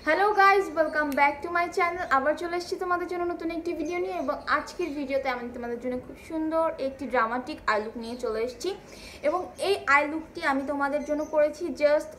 Hello guys, welcome back to my channel. আবার চলে এসেছি তোমাদের জন্য নতুন একটি ভিডিও নিয়ে। এবং আজকের ভিডিওতে আমি তোমাদের জন্য খুব সুন্দর একটি ড্রামাটিক আই লুক নিয়ে চলে এসেছি। এবং এই আই লুকটি আমি তোমাদের জন্য করেছি জাস্ট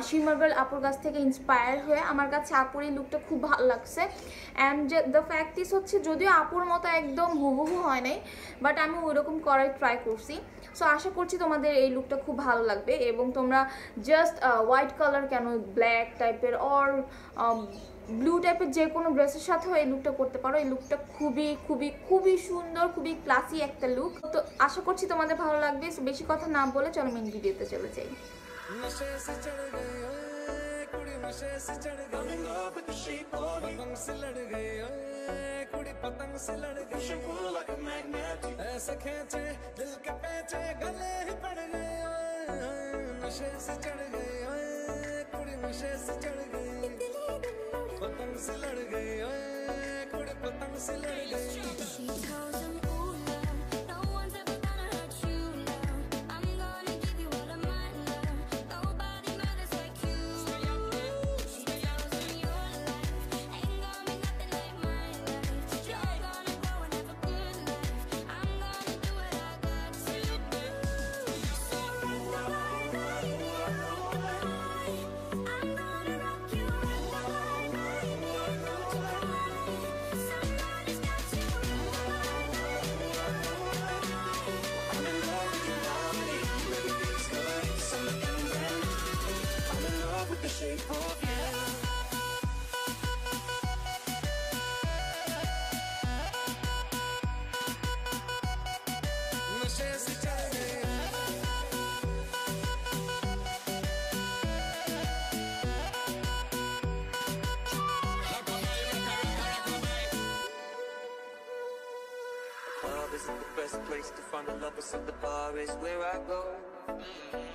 ShimmerGirl আপুর কাছ থেকে ইন্সপায়ার হয়ে। আমার কাছে আপুর এই লুকটা খুব ভালো লাগছে। অ্যান্ড দ্য ফ্যাক্ট ইস হচ্ছে, যদিও আপুর মতো একদম হুবহু হয় নাই, বাট আমি ওইরকম করার ট্রাই করছি। সো আশা করছি তোমাদের এই লুকটা খুব ভালো লাগবে। এবং তোমরা জাস্ট হোয়াইট কালার কেন, ব্ল্যাক টাইপের অর ব্লু টাইপের যে কোনো ড্রেসের সাথেও এই লুকটা করতে পারো। এই লুকটা খুবই খুবই খুবই সুন্দর, খুবই ক্লাসি একটা লুক। তো আশা করছি তোমাদের ভালো লাগবে। বেশি কথা না বলে চলো মেন ভিডিওতে চলে যাই। पतंग से लड़ गई like a magnet ऐसा खींचे दिल के पेचे गले ही पड़ गए नशे से चढ़ गई कुड़ी नशे से चढ़ गई पतंग से लड़ गई कुड़ी पतंग से लड़ गई Isn't the best place to find a lover, so the bar is where I go.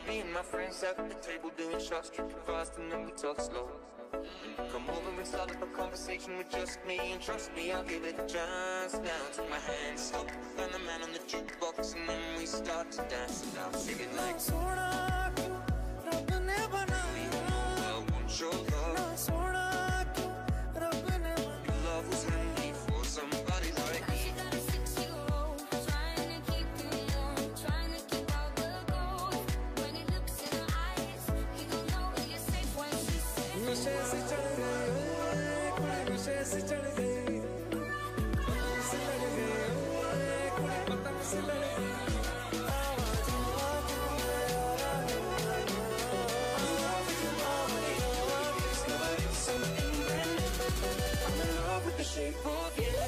Me and my friends at the table doing shots, tripping fast and then we talk slow. Come over and start up a conversation with just me, and trust me, I'll give it a chance. Now take my hand, stop, find the man on the jukebox, and then we start to dance. And I'll sing it like Sona kyun Rab ne banaya, I want your love. Sona kyun Rab ne banaya, your love was handmade for somebody like me. नशे से चढ़ गई कुड़ी नशे से चढ़ गई पतंग से लड़ गई कुड़ी पतंग से लड़ गई I'm in love with the shape of you.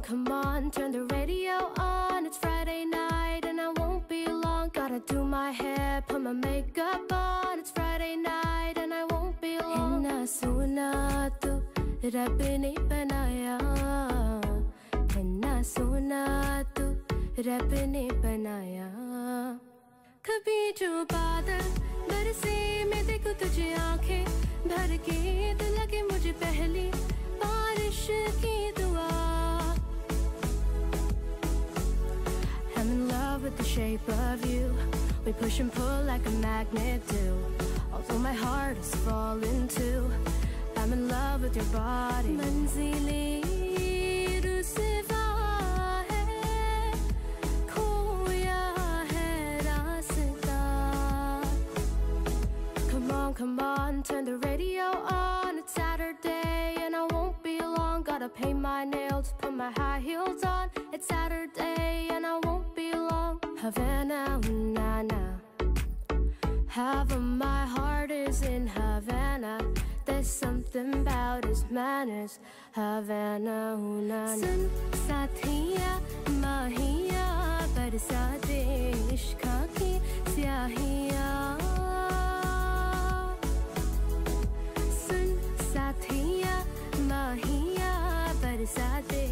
Come on, turn the radio on. It's Friday night and I won't be long. Gotta do my hair, put my makeup on. It's Friday night and I won't be long. Inna sona tu Rab ne banaya, inna sona tu Rab ne banaya. कभी जो बादल बरसे मैं देखूं तुझे आंखें भर के, तो लगे मुझे पहली बारिश की दुआ. I'm in love with the shape of you. We push and pull like a magnet do. Although my heart is falling too, I'm in love with your body. Manzile रुसवा है, खोया है रास्ता. Come on, turn the radio on. It's Saturday and I won't be long. Gotta paint my nails, put my high heels on. It's Saturday and I won't be long. Havana, na na. Half of my heart is in Havana. There's something about his manners. Havana, una sun sathiya mahiya barsate ishqa ki syahiya. Sun sathiya mahiya barsate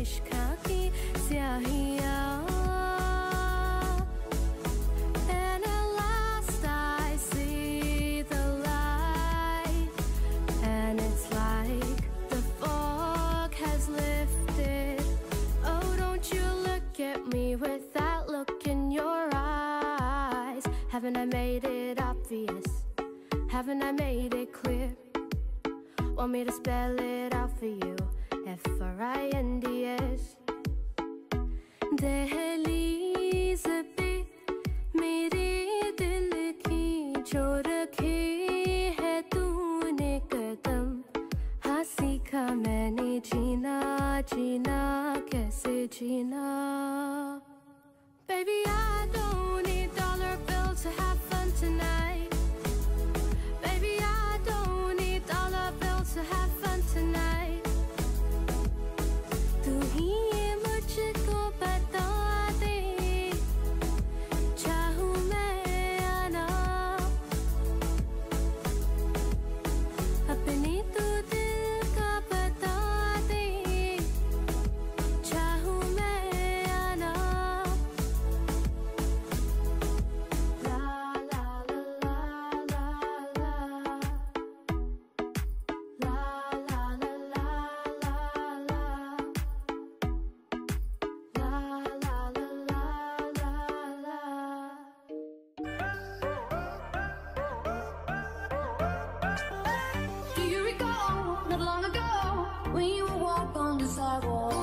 ishqa ki syahiya. With that look in your eyes, haven't I made it obvious? Haven't I made it clear? Want me to spell it out for you? F-R-I-N-D-S. दहलीज़ पे मेरे दिल की जो रखे है तूने कदम, हाँ सीखा मैंने जीना जीना कैसे जीना. Baby, I don't need dollar bills to have fun tonight. Baby, I don't need dollar bills to have fun tonight. तू ही ये मुझको बता दे, चाहूँ मैं आना अपने तू दिल का बता दे, चाहूँ मैं आना. Do you recall not long ago when you would walk on the sidewalk?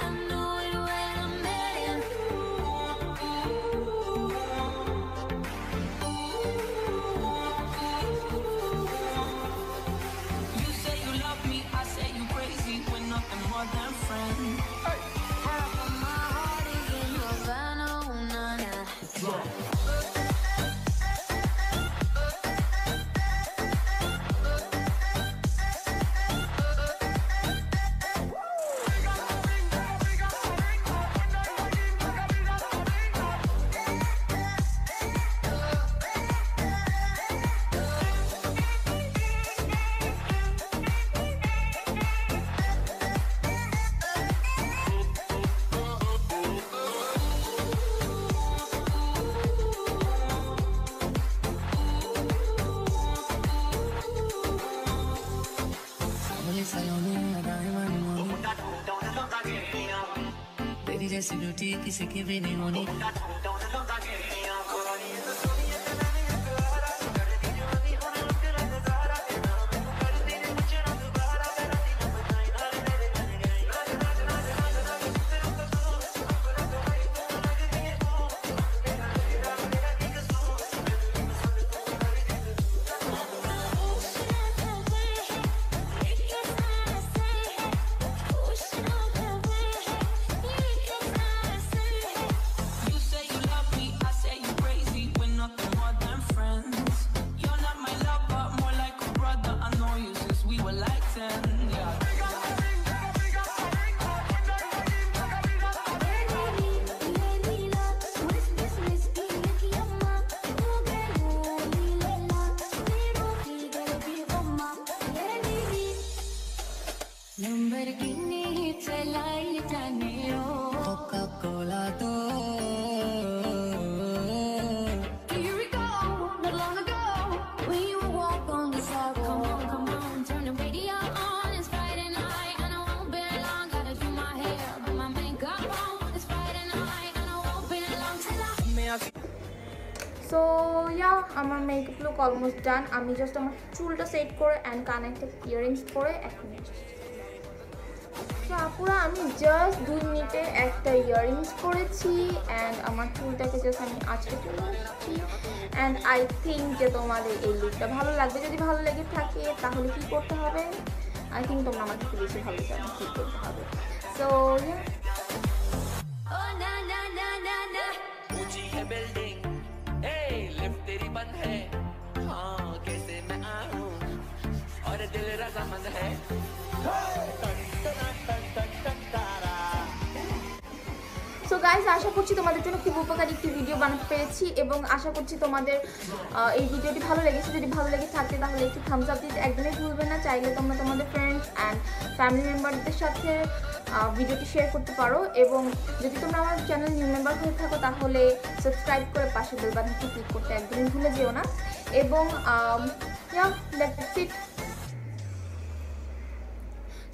I know it when I met you. You say you love me, I say you crazy. We're nothing more than friends. Half of my heart is in Havana, una na. तेरी जैसी beauty किसी की भी नहीं होनी. You say you love me, I say you crazy. We're nothing more than friends. You're not my lover, more like a brother. I know you since we were like 10. Yeah. Lamborghini चलाई जाने ओ. Coca-Cola तो Do you recall not long ago when you would walk on the sidewalk? Come on, turn the radio on. It's Friday night and I won't be long. Gotta do my hair, put my makeup on. It's Friday night and I won't be long till I. So yeah আমার makeup look almost done. আমি just আমার চুলটা set করে and কানে একটা earrings পরে এখন তো আপুরা আমি জাস্ট 2 মিনিটে একটা ইয়াররিংস পরেছি অ্যান্ড আমার চুলটাকে জাস্ট আমি আজকে চলে আসছি. অ্যান্ড আই থিঙ্ক যে তোমাদের এই লুকটা ভালো লাগবে. যদি ভালো লেগে থাকে তাহলে কী করতে হবে, আই থিঙ্ক তোমরা আমাকে একটু বেশি ভালো জানো কী করতে হবে. So yeah Oh na na na na na. ऊंची है बिल्डिंग है। সো গাইজ, আশা করছি তোমাদের জন্য খুব উপকারী একটি ভিডিও বানাতে পেরেছি এবং আশা করছি তোমাদের এই ভিডিওটি ভালো লেগেছে। যদি ভালো লেগে থাকে তাহলে একটু থামস আপ দিতে একদমই ভুলবে না। চাইলে তোমরা তোমাদের ফ্রেন্ডস অ্যান্ড ফ্যামিলি মেম্বারদের সাথে ভিডিওটি শেয়ার করতে পারো এবং যদি তোমরা আমার চ্যানেল নিউ মেম্বার হয়ে থাকো তাহলে সাবস্ক্রাইব করে পাশে বেল বাটনটি ক্লিক করতে একদমই ভুলে যেও না। এবং দ্যাটস ইট।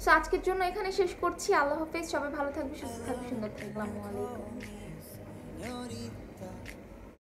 সো আজকের জন্য এখানে শেষ করছি। আল্লাহ হাফেজ। সবাই ভালো থাকবে, সুস্থ থাকবে, সুন্দর থাকবে। আসসালামু আলাইকুম।